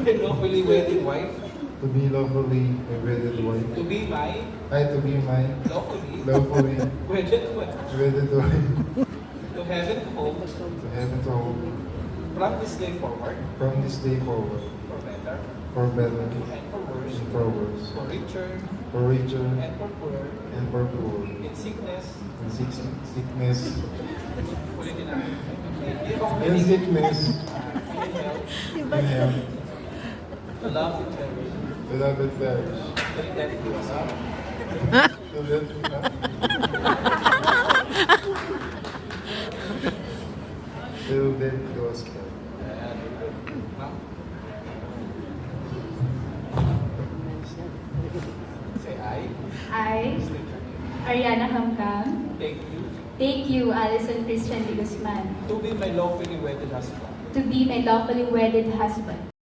my lawfully wedded wife. to be lawfully wedded wife. To be my To be my lawfully lawfully wedded wife. wedded wife. To heaven home. To heaven to home. From this day forward. From this day forward. For better. For better. And for worse. And for worse. For richer. For richer. And for poorer. And for poor. In sickness. In sickness. Ulitin natin. In sickness. In health. In health. To love and cherish. To love and cherish. Till death do us all. To death we have. Till death do us part. Ayan. Ma'am? Say I. I, State your name. Ariana Hamkam, Take you take you, Alison Christian de Guzman, to be my lawfully wedded husband. to be my lawfully wedded husband,